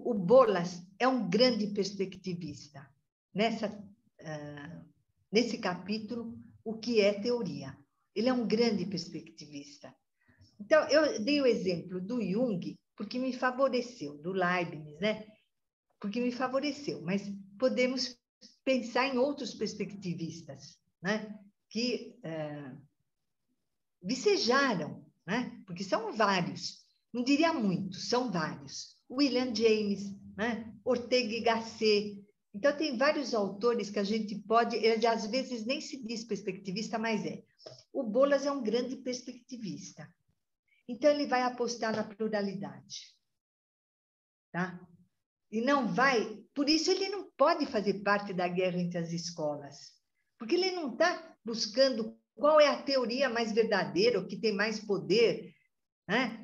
o Bolas é um grande perspectivista. Nesse capítulo, o que é teoria? Ele é um grande perspectivista. Então, eu dei o exemplo do Jung, porque me favoreceu, do Leibniz, né? Porque me favoreceu, mas podemos pensar em outros perspectivistas, né? Que vicejaram, né? Porque são vários, não diria muitos, são vários. William James, né? Ortega y Gasset. Então, tem vários autores que a gente pode... Ele, às vezes, nem se diz perspectivista, mas é. O Bolas é um grande perspectivista. Então, ele vai apostar na pluralidade. Tá? E não vai... Por isso, ele não pode fazer parte da guerra entre as escolas. Porque ele não está buscando qual é a teoria mais verdadeira, ou que tem mais poder, né?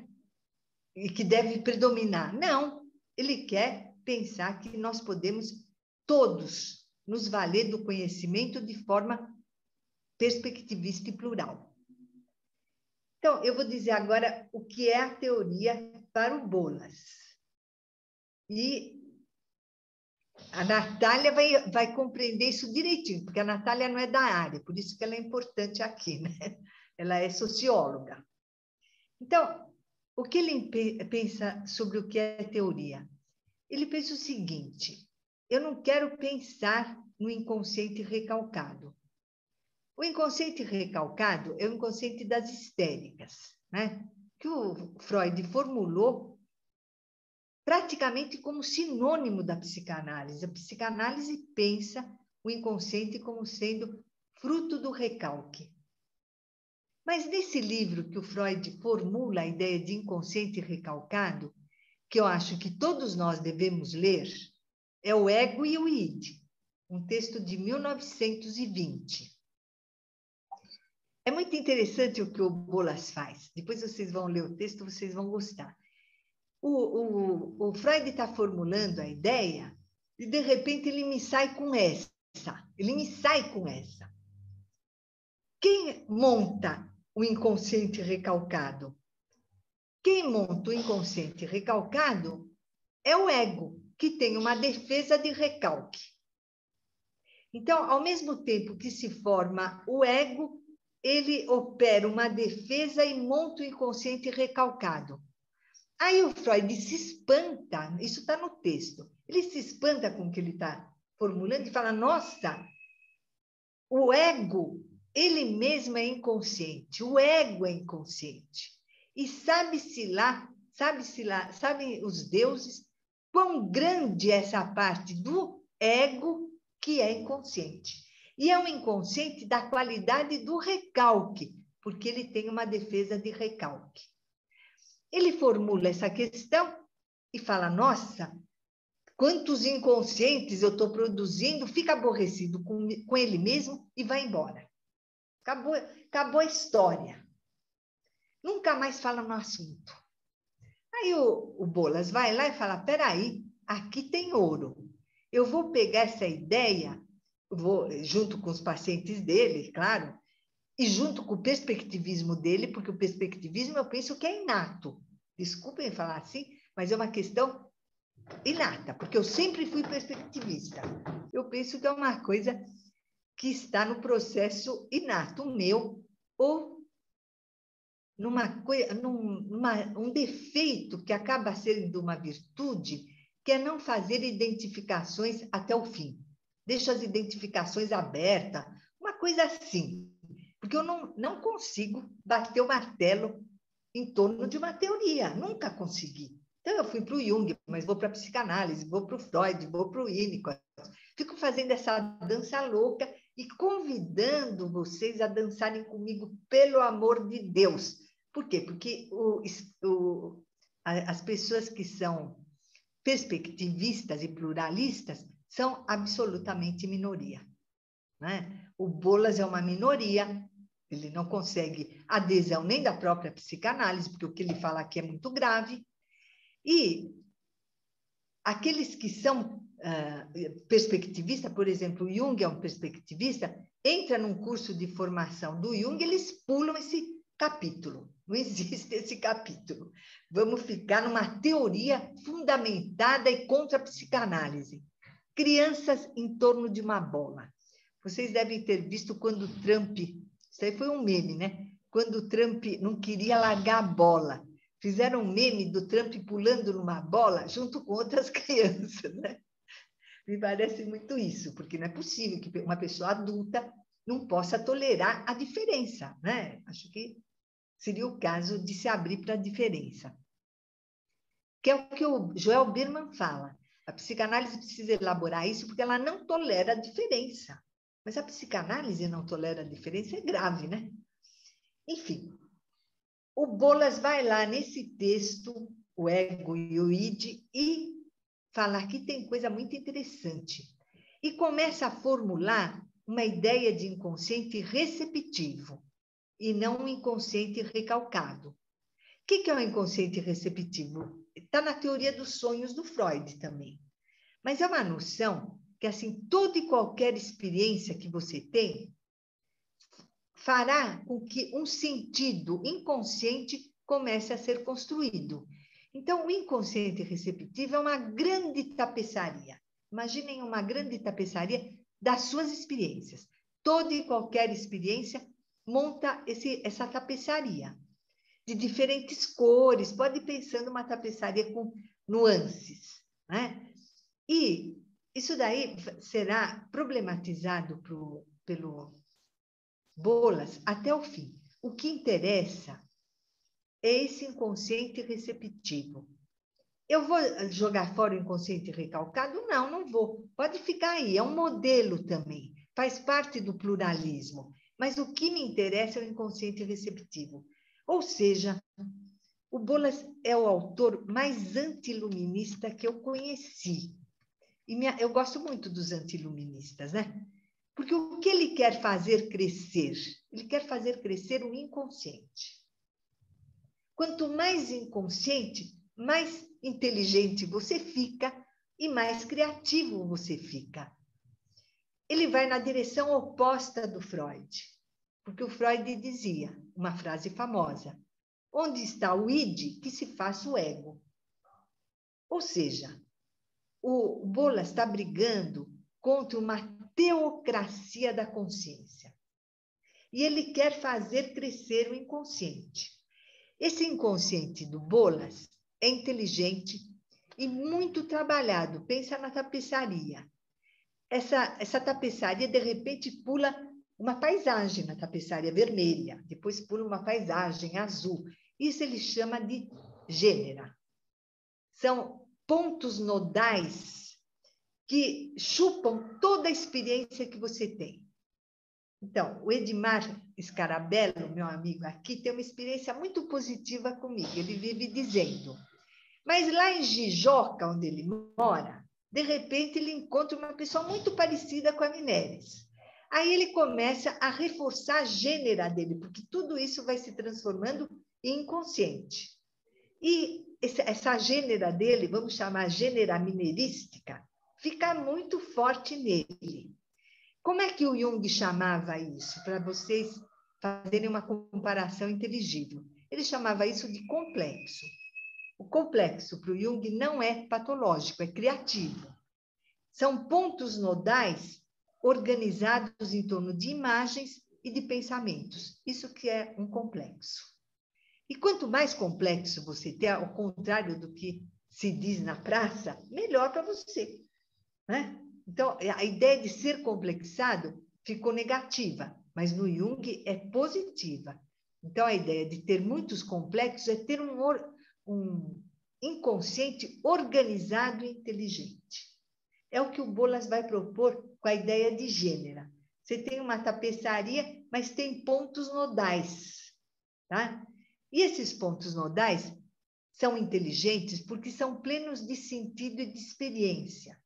E que deve predominar. Não. Ele quer pensar que nós podemos todos nos valer do conhecimento de forma perspectivista e plural. Então, eu vou dizer agora o que é a teoria para o Bolas. E a Natália vai compreender isso direitinho, porque a Natália não é da área, por isso que ela é importante aqui, né? Ela é socióloga. Então, o que ele pensa sobre o que é teoria? Ele pensa o seguinte: eu não quero pensar no inconsciente recalcado. O inconsciente recalcado é o inconsciente das histéricas, né? Que o Freud formulou praticamente como sinônimo da psicanálise. A psicanálise pensa o inconsciente como sendo fruto do recalque. Mas nesse livro que o Freud formula a ideia de inconsciente recalcado, que eu acho que todos nós devemos ler, é O Ego e o Id, um texto de 1920. É muito interessante o que o Bolas faz. Depois vocês vão ler o texto, vocês vão gostar. O Freud está formulando a ideia e, de repente, ele me sai com essa. Ele me sai com essa. Quem monta o inconsciente recalcado? Quem monta o inconsciente recalcado é o ego, que tem uma defesa de recalque. Então, ao mesmo tempo que se forma o ego, ele opera uma defesa e monta o inconsciente recalcado. Aí o Freud se espanta, isso está no texto, ele se espanta com o que ele está formulando e fala, nossa, o ego, ele mesmo é inconsciente, o ego é inconsciente. E sabem os deuses, quão grande é essa parte do ego que é inconsciente. E é um inconsciente da qualidade do recalque, porque ele tem uma defesa de recalque. Ele formula essa questão e fala, nossa, quantos inconscientes eu estou produzindo, fica aborrecido com ele mesmo e vai embora. Acabou a história. Nunca mais fala no assunto. Aí o Bolas vai lá e fala, peraí, aqui tem ouro. Eu vou pegar essa ideia, junto com os pacientes dele, claro, e junto com o perspectivismo dele, porque o perspectivismo eu penso que é inato. Desculpem falar assim, mas é uma questão inata, porque eu sempre fui perspectivista. Eu penso que é uma coisa que está no processo inato meu, ou um defeito que acaba sendo uma virtude, que é não fazer identificações até o fim. Deixo as identificações abertas, uma coisa assim. Porque eu não consigo bater o martelo em torno de uma teoria, nunca consegui. Então, eu fui para o Jung, mas vou para a psicanálise, vou para o Freud, vou para o Winnicott. Fico fazendo essa dança louca e convidando vocês a dançarem comigo, pelo amor de Deus. Por quê? Porque as pessoas que são perspectivistas e pluralistas são absolutamente minoria. Né? O Bolas é uma minoria, ele não consegue adesão nem da própria psicanálise, porque o que ele fala aqui é muito grave. E aqueles que são perspectivistas, por exemplo, o Jung é um perspectivista, entra num curso de formação do Jung, eles pulam capítulo. Não existe esse capítulo. Vamos ficar numa teoria fundamentada e contra a psicanálise. Crianças em torno de uma bola. Vocês devem ter visto quando o Trump... Isso aí foi um meme, né? Quando o Trump não queria largar a bola. Fizeram um meme do Trump pulando numa bola junto com outras crianças, né? Me parece muito isso, porque não é possível que uma pessoa adulta não possa tolerar a diferença, né? Acho que seria o caso de se abrir para a diferença. Que é o que o Joel Birman fala. A psicanálise precisa elaborar isso porque ela não tolera a diferença. Mas a psicanálise não tolera a diferença, é grave, né? Enfim, o Bolas vai lá nesse texto, o ego e o id, e falar que tem coisa muito interessante. E começa a formular uma ideia de inconsciente receptivo e não um inconsciente recalcado. O que é o inconsciente receptivo? Está na teoria dos sonhos do Freud também. Mas é uma noção que, assim, toda e qualquer experiência que você tem fará com que um sentido inconsciente comece a ser construído. Então, o inconsciente receptivo é uma grande tapeçaria. Imaginem uma grande tapeçaria das suas experiências. Toda e qualquer experiência monta essa tapeçaria de diferentes cores. Pode ir pensando uma tapeçaria com nuances, né? E isso daí será problematizado pelo Bolas até o fim. O que interessa é esse inconsciente receptivo. Eu vou jogar fora o inconsciente recalcado? Não, não vou. Pode ficar aí, é um modelo também. Faz parte do pluralismo. Mas o que me interessa é o inconsciente receptivo. Ou seja, o Bolas é o autor mais antiluminista que eu conheci. E eu gosto muito dos antiluministas, né? Porque o que ele quer fazer crescer? Ele quer fazer crescer o inconsciente. Quanto mais inconsciente, mais inteligente você fica e mais criativo você fica. Ele vai na direção oposta do Freud, porque o Freud dizia, uma frase famosa, onde está o id, que se faça o ego. Ou seja, o Bolas está brigando contra uma teocracia da consciência. E ele quer fazer crescer o inconsciente. Esse inconsciente do Bolas é inteligente e muito trabalhado. Pensa na tapeçaria. Essa tapeçaria, de repente, pula uma paisagem na tapeçaria vermelha, depois pula uma paisagem azul. Isso ele chama de gênera. São pontos nodais que chupam toda a experiência que você tem. Então, o Edmar Scarabello, meu amigo aqui, tem uma experiência muito positiva comigo. Ele vive dizendo, mas lá em Jijoca, onde ele mora, de repente ele encontra uma pessoa muito parecida com a Mineres. Aí ele começa a reforçar a gênera dele, porque tudo isso vai se transformando em inconsciente. E essa gênera dele, vamos chamar gênera mineirística, fica muito forte nele. Como é que o Jung chamava isso? Para vocês fazerem uma comparação inteligível. Ele chamava isso de complexo. O complexo para o Jung não é patológico, é criativo. São pontos nodais organizados em torno de imagens e de pensamentos. Isso que é um complexo. E quanto mais complexo você tem, ao contrário do que se diz na praça, melhor para você, né? Então, a ideia de ser complexado ficou negativa, mas no Jung é positiva. Então, a ideia de ter muitos complexos é ter um inconsciente organizado e inteligente. É o que o Bolas vai propor com a ideia de gênera. Você tem uma tapeçaria, mas tem pontos nodais, tá? E esses pontos nodais são inteligentes porque são plenos de sentido e de experiência.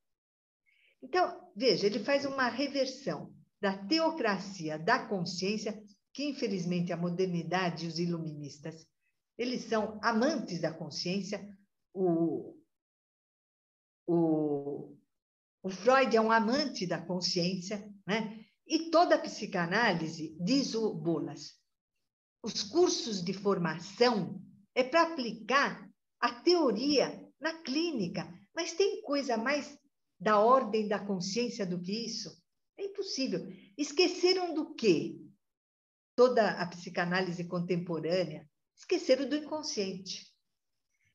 Então, veja, ele faz uma reversão da teocracia da consciência, que infelizmente a modernidade e os iluministas, eles são amantes da consciência. O Freud é um amante da consciência, né? E toda a psicanálise, diz o Bolas, os cursos de formação é para aplicar a teoria na clínica, mas tem coisa mais da ordem da consciência do que isso? É impossível. Esqueceram do quê? Toda a psicanálise contemporânea, esqueceram do inconsciente.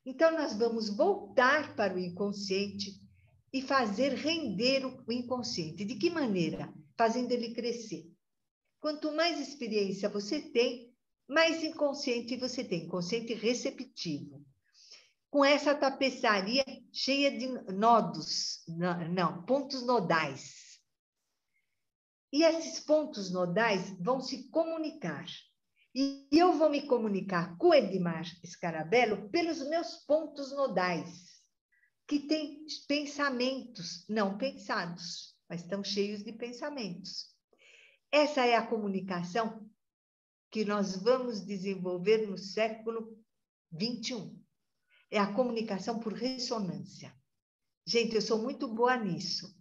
Então, nós vamos voltar para o inconsciente e fazer render o inconsciente. De que maneira? Fazendo ele crescer. Quanto mais experiência você tem, mais inconsciente você tem, inconsciente receptivo. Com essa tapeçaria cheia de nodos, pontos nodais. E esses pontos nodais vão se comunicar. E eu vou me comunicar com Edmar Scarabello pelos meus pontos nodais, que têm pensamentos não pensados, mas estão cheios de pensamentos. Essa é a comunicação que nós vamos desenvolver no século XXI. É a comunicação por ressonância. Gente, eu sou muito boa nisso.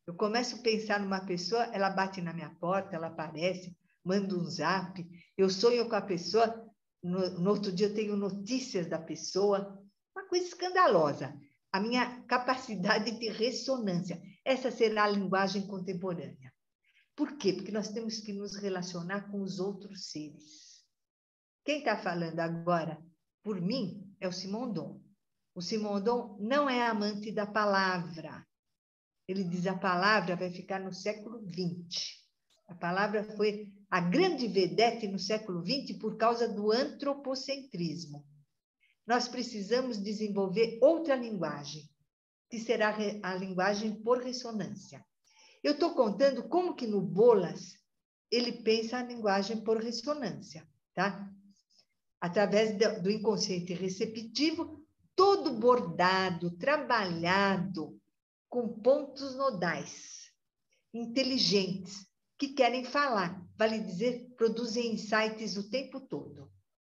Eu começo a pensar numa pessoa, ela bate na minha porta, ela aparece, manda um zap, eu sonho com a pessoa, no outro dia eu tenho notícias da pessoa, uma coisa escandalosa. A minha capacidade de ressonância, essa será a linguagem contemporânea. Por quê? Porque nós temos que nos relacionar com os outros seres. Quem está falando agora, por mim, é o Simondon. O Simondon não é amante da palavra. Ele diz a palavra vai ficar no século XX. A palavra foi a grande vedete no século XX por causa do antropocentrismo. Nós precisamos desenvolver outra linguagem, que será a linguagem por ressonância. Eu estou contando como que no Bolas ele pensa a linguagem por ressonância, tá? Através do inconsciente receptivo, todo bordado, trabalhado, com pontos nodais, inteligentes, que querem falar, vale dizer, produzem insights o tempo todo.